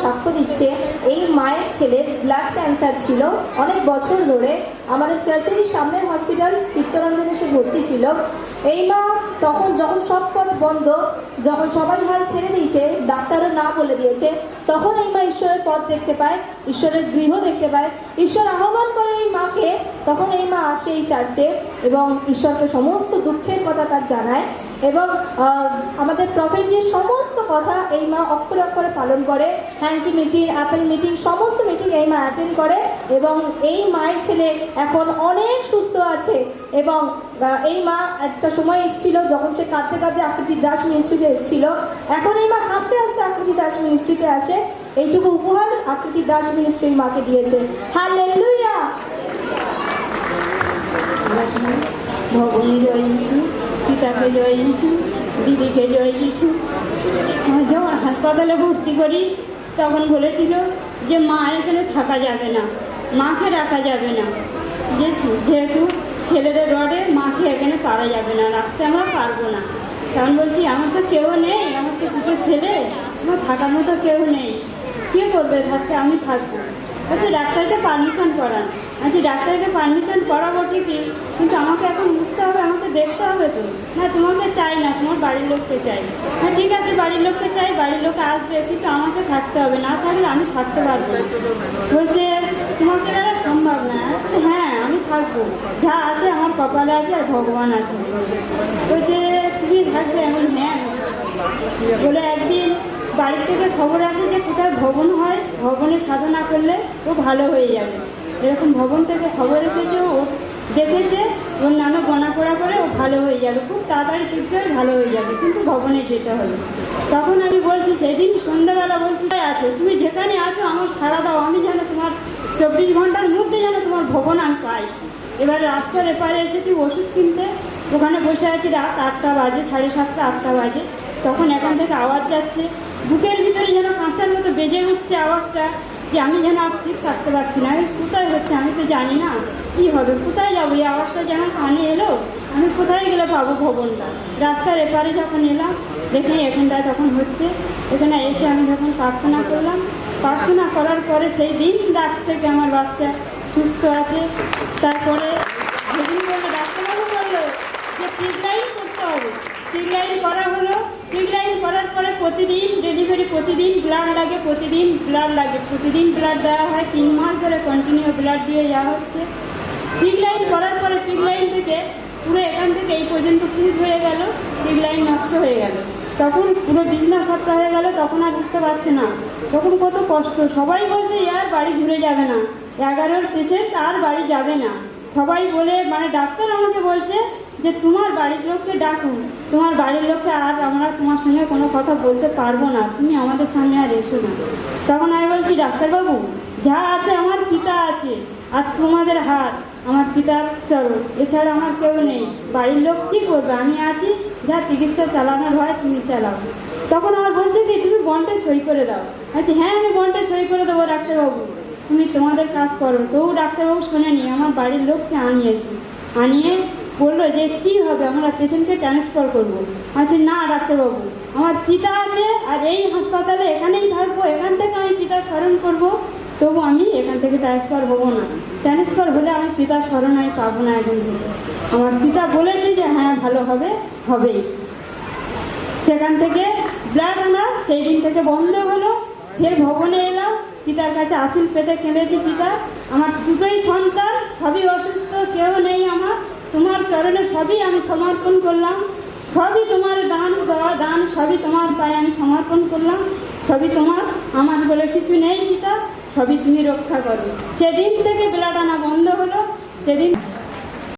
সাক্ষ্য দিচ্ছে এই মায়ের ছেলের ব্লাড ক্যান্সার ছিল অনেক বছর ধরে। আমাদের চার্চেরই সামনের হসপিটাল চিত্তরঞ্জনে সে ভর্তি ছিল। এই মা তখন যখন সব পথ বন্ধ, যখন সবাই হাল ছেড়ে দিয়েছে, ডাক্তারও না বলে দিয়েছে, তখন এই মা ঈশ্বরের পথ দেখতে পায়, ঈশ্বরের গৃহ দেখতে পায়। ঈশ্বর আহ্বান করে এই মাকে, তখন এই মা আসে এই চার্চে এবং ঈশ্বরকে সমস্ত দুঃখের কথা তার জানায়। এবং আমাদের প্রফেট যে সমস্ত কথা এই মা অক্ষরে অক্ষরে পালন করে। হ্যাঙ্কি মিটিং, অ্যাপেল মিটিং, সমস্ত মিটিং এই মা অ্যাটেন্ড করে এবং এই মায়ের ছেলে এখন অনেক সুস্থ আছে। এবং এই মা একটা সময় এসেছিল যখন সে কাঁদতে কাঁদতে আকৃতি দাস মিনিস্ট্রিতে এসেছিল, এখন এই মা হাসতে হাসতে আকৃতি দাস মিনিস্ট্রিতে আসে। এইটুকু উপহার আকৃতি দাস মিনিস্ট্রি মাকে দিয়েছে। হালেলুয়া। ভগবানের জয় যিশু, পিতাকে জয় যিশু, দিদিকে জয় যিশু। যখন হাসপাতালে ভর্তি করি তখন বলেছিল যে মা এখানে থাকা যাবে না, মাকে রাখা যাবে না, যেহেতু ছেলেদের রডে মাকে এখানে পারা যাবে না, রাখতে আমরা পারবো না। তখন বলছি আমার তো কেউ নেই, আমার তো দুটো ছেলে, আমার থাকার মতো কেউ নেই, কে করবে থাকতে, আমি থাকবো। আচ্ছা ডাক্তারকে পারমিশন করান। আচ্ছা ডাক্তারকে পারমিশন করাবো ঠিকই, কিন্তু আমাকে এখন উঠতে হবে, আমাকে দেখতে হবে তো। না তোমাকে চাই না, তোমার বাড়ির লোককে চাই। হ্যাঁ ঠিক আছে, বাড়ির লোককে চাই, বাড়ির লোক আসবে, কিন্তু আমাকে থাকতে হবে, না থাকলে আমি থাকতে পারবো না। বলছে তোমাকে দ্বারা সম্ভব না। হ্যাঁ আমি থাকবো, যা আছে আমার কপালে আছে আর ভগবান আছে। বলছে তুমি থাকবে? আমি হ্যাঁ। বলে একদিন বাড়ির থেকে খবর আসে যে কোথায় ভবন হয়, ভবনে সাধনা করলে ও ভালো হয়ে যাবে। এরকম ভবন থেকে খবর এসেছে, ও দেখেছে, ওর নামে গণা করা করে ও ভালো হয়ে যাবে, খুব তাড়াতাড়ি শীঘ্রই ভালো হয়ে যাবে, কিন্তু ভবনে যেতে হবে। তখন আমি বলছি সেদিন সন্ধ্যাবেলা বলছি আছো, তুমি যেখানে আছো আমার সাড়া দাও, আমি যেন তোমার 24 ঘন্টার মধ্যে যেন তোমার ভবন আমি পাই। এবার রাস্তার এপারে এসেছি ওষুধ কিনতে, ওখানে বসে আছি, রাত 8টা বাজে, 7:30 8টা বাজে। তখন এখান থেকে আওয়াজ যাচ্ছে, বুকের ভিতরে যেন কাঁসার মতো বেজে উঠছে আওয়াজটা, যে আমি যেন আর ঠিক থাকতে পারছি না, আমি কোথায় হচ্ছে আমি তো জানি না কি হবে, কোথায় যাবো, এই আওয়াজটা যেন কানে এলো, আমি কোথায় গেলে পাবো ভবনটা। রাস্তার এপারে যখন এলাম দেখি এখানটায় তখন হচ্ছে, এখানে এসে আমি যখন প্রার্থনা করলাম, প্রার্থনা করার পরে সেই দিন রাত থেকে আমার বাচ্চা সুস্থ আছে। তারপরে সেদিন বললো, ডাক্তারবাবু বললো যে পিগলাইন করতে হবে, পিগলাইন করা হলো। পিগলাইন করার পরে প্রতিদিন ডেলিভারি, প্রতিদিন ব্লাড লাগে, প্রতিদিন ব্লাড লাগে, প্রতিদিন ব্লাড দেওয়া হয়, 3 মাস ধরে কন্টিনিউ ব্লাড দিয়ে যাওয়া হচ্ছে। পিগলাইন করার পরে পিগলাইন থেকে পুরো এখান থেকে এই পর্যন্ত ফ্রিজ হয়ে গেল, পিগলাইন নষ্ট হয়ে গেল। তখন পুরো বিছনা সাপটা হয়ে গেল, তখন আর উঠতে পারছে না, তখন কত কষ্ট। সবাই বলছে আর বাড়ি ঘুরে যাবে না, 11 পেশেন্ট আর বাড়ি যাবে না। সবাই বলে, মানে ডাক্তার আমাকে বলছে যে তোমার বাড়ির লোককে ডাকুন, তোমার বাড়ির লোককে আর আমরা তোমার সঙ্গে কোনো কথা বলতে পারবো না, তুমি আমাদের সামনে আর এসো না। তখন আমি বলছি ডাক্তারবাবু যা আছে আমার পিতা আছে, আর তোমাদের হাত আমার পিতার চরণ, এছাড়া আমার কেউ নেই। বাড়ির লোক কী করবে, আমি আছি, যা চিকিৎসা চালানোর হয় তুমি চালাও। তখন আমার বলছে কি তুমি বন্ডে সই করে দাও। আচ্ছা হ্যাঁ আমি বন্ডে সই করে দেবো ডাক্তারবাবু, তুমি তোমাদের কাজ করো। তবু ডাক্তারবাবু শোনেনি, আমার বাড়ির লোককে আনিয়ে বললো যে কী হবে, আমরা পেশেন্টকে ট্রান্সফার করবো। আচ্ছা না ডাক্তারবাবু, আমার পিতা আছে আর এই হাসপাতালে এখানেই থাকবো, এখান থেকে আমি পিতার স্মরণ করবো, তবু আমি এখান থেকে ট্রান্সফার হবো না। ট্রান্সফার হলে আমি পিতার স্মরণ আমি পাবো না এখান থেকে। আমার পিতা বলেছে যে হ্যাঁ ভালো হবে, হবেই। সেখান থেকে ব্লাড আনা সেই দিন থেকে বন্ধ হলো। ফের ভবনে এলাম, পিতার কাছে আঁচল পেতে কেঁদেছি, পিতা আমার দুটোই সন্তান, সবই অসুস্থ, কেউ নেই আমার, তোমার চরণে সবই আমি সমর্পণ করলাম, সবই তোমার দান দেওয়া দান, সবই তোমার পায়ে আমি সমর্পণ করলাম, সবই তোমার, আমার বলে কিছু নেই পিতা, সবই তুমি রক্ষা করো। সেদিন থেকে ব্লাড আনা বন্ধ হলো। সেদিন